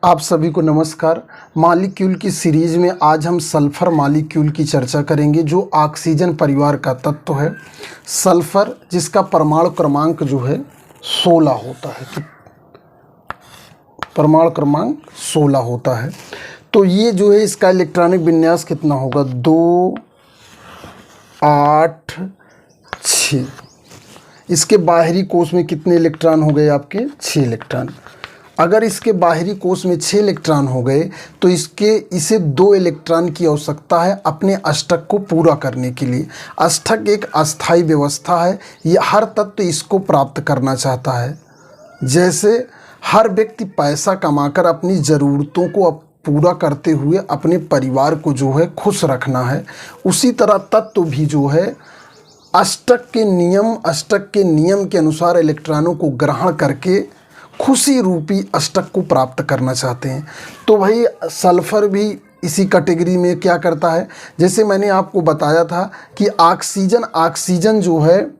आप सभी को नमस्कार। मॉलिक्यूल की सीरीज़ में आज हम सल्फ़र मॉलिक्यूल की चर्चा करेंगे जो ऑक्सीजन परिवार का तत्व है। सल्फ़र जिसका परमाणु क्रमांक जो है 16 होता है, तो परमाणु क्रमांक 16 होता है। तो ये जो है इसका इलेक्ट्रॉनिक विन्यास कितना होगा, 2 8 6। इसके बाहरी कोश में कितने इलेक्ट्रॉन हो गए आपके, 6 इलेक्ट्रॉन। अगर इसके बाहरी कोश में 6 इलेक्ट्रॉन हो गए तो इसे 2 इलेक्ट्रॉन की आवश्यकता है अपने अष्टक को पूरा करने के लिए। अष्टक एक अस्थायी व्यवस्था है, ये हर तत्व इसको प्राप्त करना चाहता है। जैसे हर व्यक्ति पैसा कमाकर अपनी ज़रूरतों को पूरा करते हुए अपने परिवार को जो है खुश रखना है, उसी तरह तत्व भी जो है अष्टक के नियम के अनुसार इलेक्ट्रॉनों को ग्रहण करके खुशी रूपी अष्टक को प्राप्त करना चाहते हैं। तो भाई सल्फ़र भी इसी कैटेगरी में क्या करता है, जैसे मैंने आपको बताया था कि ऑक्सीजन जो है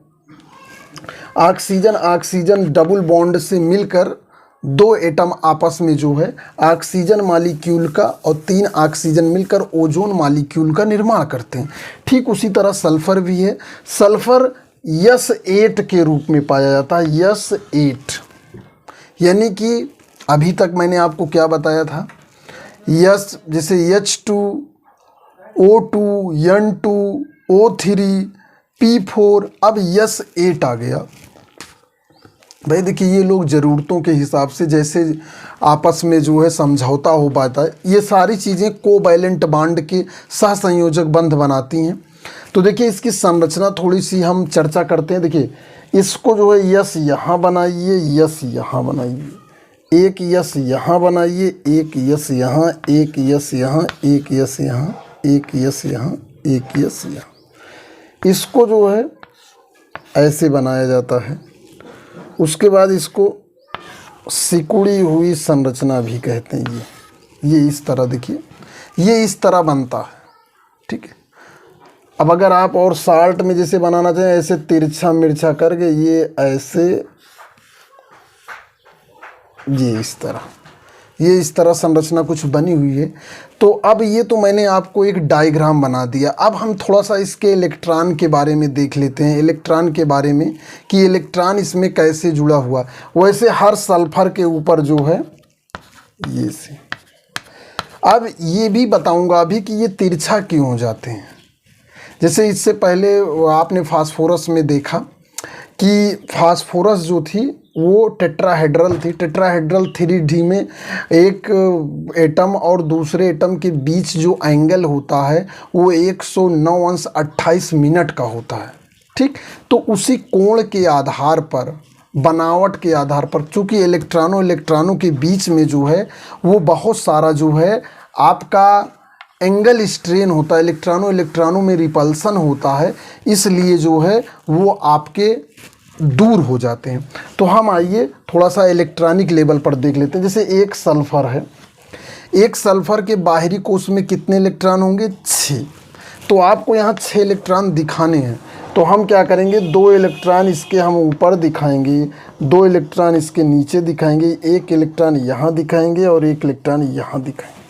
ऑक्सीजन डबल बॉन्ड से मिलकर 2 एटम आपस में जो है ऑक्सीजन मॉलिक्यूल का और 3 ऑक्सीजन मिलकर ओजोन मॉलिक्यूल का निर्माण करते हैं। ठीक उसी तरह सल्फ़र भी है। सल्फ़र S8 के रूप में पाया जाता है, S8। यानी कि अभी तक मैंने आपको क्या बताया था, जैसे H2 O2 N2 O3 P4, अब S8 आ गया। भाई देखिए, ये लोग ज़रूरतों के हिसाब से जैसे आपस में जो है समझौता हो पाता है, ये सारी चीज़ें कोवैलेंट बॉन्ड के सहसंयोजक बंध बनाती हैं। तो देखिए इसकी संरचना थोड़ी सी हम चर्चा करते हैं। देखिए इसको जो है यस यहाँ बनाइए, यस यहाँ बनाइए, एक यस यहाँ बनाइए, एक यस यहाँ, एक यस यहाँ, एक यस यहाँ, एक यस यहाँ, एक यस यहाँ। इसको जो है ऐसे बनाया जाता है। उसके बाद इसको सिकुड़ी हुई संरचना भी कहते हैं। ये इस तरह, देखिए ये इस तरह बनता है, ठीक है। अब अगर आप और साल्ट में जैसे बनाना चाहें, ऐसे तिरछा मिर्चा करके ये ऐसे, ये इस तरह संरचना कुछ बनी हुई है। तो अब ये तो मैंने आपको एक डायग्राम बना दिया। अब हम थोड़ा सा इसके इलेक्ट्रॉन के बारे में देख लेते हैं, इलेक्ट्रॉन के बारे में कि इलेक्ट्रॉन इसमें कैसे जुड़ा हुआ। वैसे हर सल्फर के ऊपर जो है ये से, अब ये भी बताऊंगा अभी कि ये तिरछा क्यों हो जाते हैं। जैसे इससे पहले आपने फास्फोरस में देखा कि फास्फोरस जो थी वो टेट्राहेड्रल थी। टेट्राहेड्रल 3D में एक एटम और दूसरे एटम के बीच जो एंगल होता है वो 109°28' का होता है, ठीक। तो उसी कोण के आधार पर, बनावट के आधार पर, चूँकि इलेक्ट्रॉनों के बीच में जो है वो बहुत सारा जो है आपका एंगल स्ट्रेन होता है, इलेक्ट्रॉनों में रिपल्सन होता है, इसलिए जो है वो आपके दूर हो जाते हैं। तो हम आइए थोड़ा सा इलेक्ट्रॉनिक लेवल पर देख लेते हैं। जैसे एक सल्फ़र है, एक सल्फ़र के बाहरी कोश में कितने इलेक्ट्रॉन होंगे, 6। तो आपको यहाँ 6 इलेक्ट्रॉन दिखाने हैं, तो हम क्या करेंगे, 2 इलेक्ट्रॉन इसके हम ऊपर दिखाएंगे, 2 इलेक्ट्रॉन इसके नीचे दिखाएंगे, 1 इलेक्ट्रॉन यहाँ दिखाएंगे और 1 इलेक्ट्रॉन यहाँ दिखाएंगे,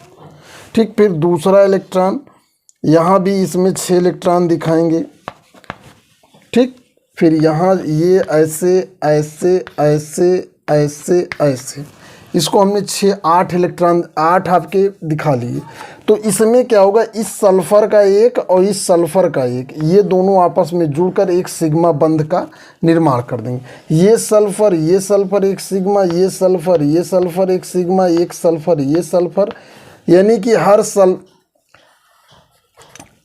ठीक। फिर दूसरा इलेक्ट्रॉन यहाँ भी इसमें 6 इलेक्ट्रॉन दिखाएंगे, ठीक। फिर यहाँ ये ऐसे ऐसे ऐसे ऐसे ऐसे, इसको हमने 8 इलेक्ट्रॉन 8 आपके दिखा लिए। तो इसमें क्या होगा, इस सल्फ़र का एक और इस सल्फ़र का एक, ये दोनों आपस में जुड़कर एक सिग्मा बंध का निर्माण कर देंगे। ये सल्फ़र एक सिग्मा, ये सल्फ़र एक सिग्मा, एक सल्फ़र ये सल्फ़र, यानी कि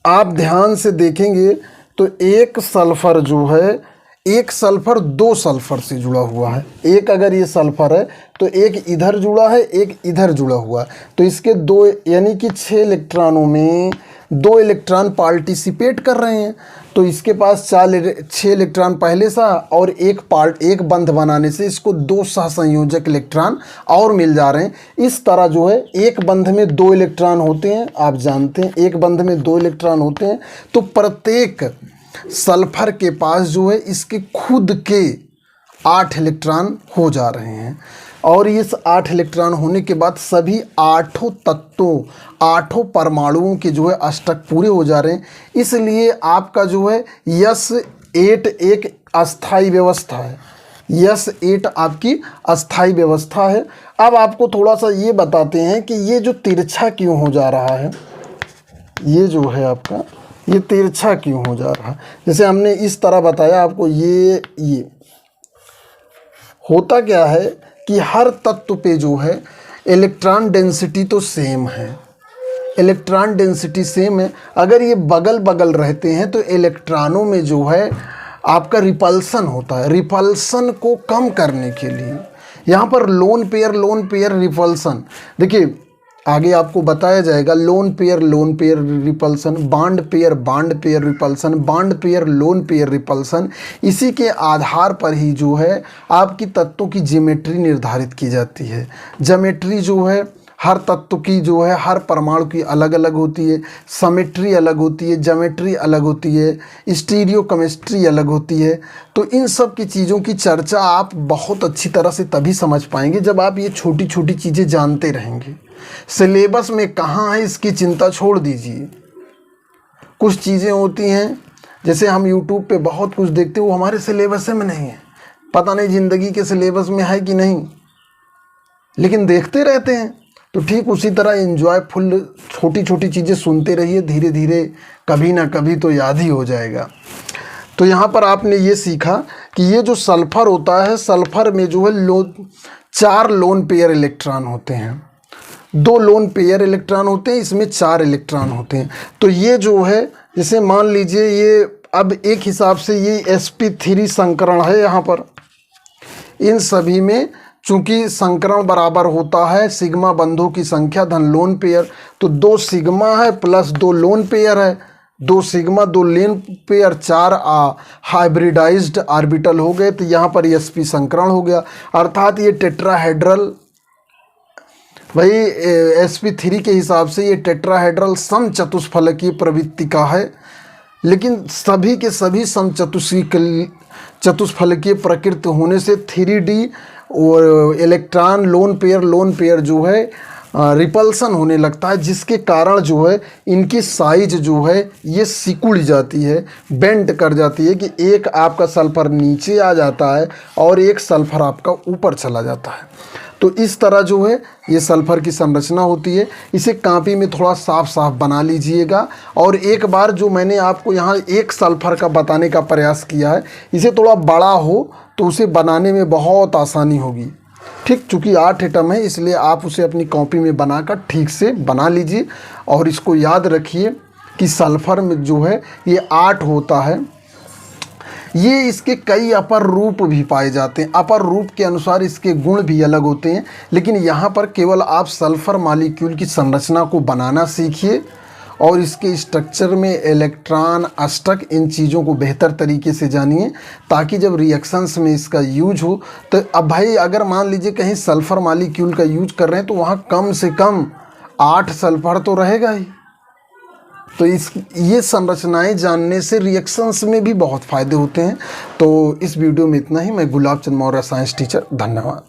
आप ध्यान से देखेंगे तो एक सल्फ़र जो है, एक सल्फ़र 2 सल्फ़र से जुड़ा हुआ है। एक अगर ये सल्फ़र है तो एक इधर जुड़ा है, एक इधर जुड़ा हुआ है। तो इसके 2 यानी कि 6 इलेक्ट्रॉनों में 2 इलेक्ट्रॉन पार्टिसिपेट कर रहे हैं। तो इसके पास 6 इलेक्ट्रॉन पहले सा और एक बंध बनाने से इसको 2 सहसंयोजक इलेक्ट्रॉन और मिल जा रहे हैं। इस तरह जो है एक बंध में 2 इलेक्ट्रॉन होते हैं, आप जानते हैं एक बंध में 2 इलेक्ट्रॉन होते हैं। तो प्रत्येक सल्फर के पास जो है इसके खुद के 8 इलेक्ट्रॉन हो जा रहे हैं। और इस 8 इलेक्ट्रॉन होने के बाद सभी 8 तत्वों 8 परमाणुओं के जो है अष्टक पूरे हो जा रहे हैं। इसलिए आपका जो है S8 एक अस्थाई व्यवस्था है। S8 आपकी अस्थाई व्यवस्था है। अब आपको थोड़ा सा ये बताते हैं कि ये जो तिरछा क्यों हो जा रहा है, ये जो है आपका ये तिरछा क्यों हो जा रहा है। जैसे हमने इस तरह बताया आपको, ये होता क्या है कि हर तत्व पे जो है इलेक्ट्रॉन डेंसिटी तो सेम है, इलेक्ट्रॉन डेंसिटी सेम है। अगर ये बगल बगल रहते हैं तो इलेक्ट्रॉनों में जो है आपका रिपल्सन होता है। रिपल्सन को कम करने के लिए यहाँ पर लोन पेयर रिपल्सन, देखिए आगे आपको बताया जाएगा। Lone pair repulsion, bond pair repulsion, bond pair lone pair repulsion. इसी के आधार पर ही जो है आपकी तत्वों की ज्योमेट्री निर्धारित की जाती है। ज्योमेट्री जो है हर तत्व की जो है हर परमाणु की अलग अलग होती है। सिमेट्री अलग होती है, ज्योमेट्री अलग होती है, स्टीरियो केमिस्ट्री अलग होती है। तो इन सब की चीज़ों की चर्चा आप बहुत अच्छी तरह से तभी समझ पाएंगे जब आप ये छोटी छोटी चीज़ें जानते रहेंगे। सिलेबस में कहाँ है इसकी चिंता छोड़ दीजिए। कुछ चीज़ें होती हैं जैसे हम यूट्यूब पे बहुत कुछ देखते हैं, वो हमारे सिलेबस में नहीं है। पता नहीं ज़िंदगी के सिलेबस में है कि नहीं, लेकिन देखते रहते हैं। तो ठीक उसी तरह एंजॉयफुल छोटी छोटी चीज़ें सुनते रहिए, धीरे धीरे कभी ना कभी तो याद ही हो जाएगा। तो यहाँ पर आपने ये सीखा कि ये जो सल्फ़र होता है, सल्फ़र में जो है 4 लोन पेयर इलेक्ट्रॉन होते हैं। 2 लोन पेयर इलेक्ट्रॉन होते हैं, इसमें 4 इलेक्ट्रॉन होते हैं। तो ये जो है जैसे मान लीजिए ये अब एक हिसाब से ये sp3 संकरण है। यहाँ पर इन सभी में चूंकि संकरण बराबर होता है सिग्मा बंधों की संख्या धन लोन पेयर, तो 2 सिग्मा है प्लस 2 लोन पेयर है। 2 sigma 2 lone pair 4 hybridised orbital हो गए। तो यहाँ पर sp संकरण हो गया, अर्थात ये टेट्राहेड्रल, वही sp3 के हिसाब से ये टेट्राहेड्रल समचतुष्फलकीय प्रवृत्ति का है। लेकिन सभी के सभी चतुष्फलकीय प्रकृति होने से 3D और इलेक्ट्रॉन लोन पेयर जो है रिपल्सन होने लगता है, जिसके कारण जो है इनकी साइज जो है ये सिकुड़ जाती है, बेंड कर जाती है कि एक आपका सल्फर नीचे आ जाता है और एक सल्फर आपका ऊपर चला जाता है। तो इस तरह जो है ये सल्फ़र की संरचना होती है। इसे कॉपी में थोड़ा साफ साफ बना लीजिएगा। और एक बार जो मैंने आपको यहाँ एक सल्फ़र का बताने का प्रयास किया है, इसे थोड़ा बड़ा हो तो उसे बनाने में बहुत आसानी होगी। ठीक, चूँकि 8 एटम है इसलिए आप उसे अपनी कॉपी में बनाकर ठीक से बना लीजिए। और इसको याद रखिए कि सल्फ़र में जो है ये 8 होता है। ये इसके कई अपर रूप भी पाए जाते हैं। अपर रूप के अनुसार इसके गुण भी अलग होते हैं, लेकिन यहाँ पर केवल आप सल्फ़र मॉलिक्यूल की संरचना को बनाना सीखिए और इसके स्ट्रक्चर में इलेक्ट्रॉन, अष्टक, इन चीज़ों को बेहतर तरीके से जानिए, ताकि जब रिएक्शंस में इसका यूज हो तो अब भाई अगर मान लीजिए कहीं सल्फ़र मॉलिक्यूल का यूज कर रहे हैं तो वहाँ कम से कम 8 सल्फ़र तो रहेगा ही। तो ये संरचनाएं जानने से रिएक्शंस में भी बहुत फ़ायदे होते हैं। तो इस वीडियो में इतना ही। मैं गुलाब चंद मौर्य, साइंस टीचर। धन्यवाद।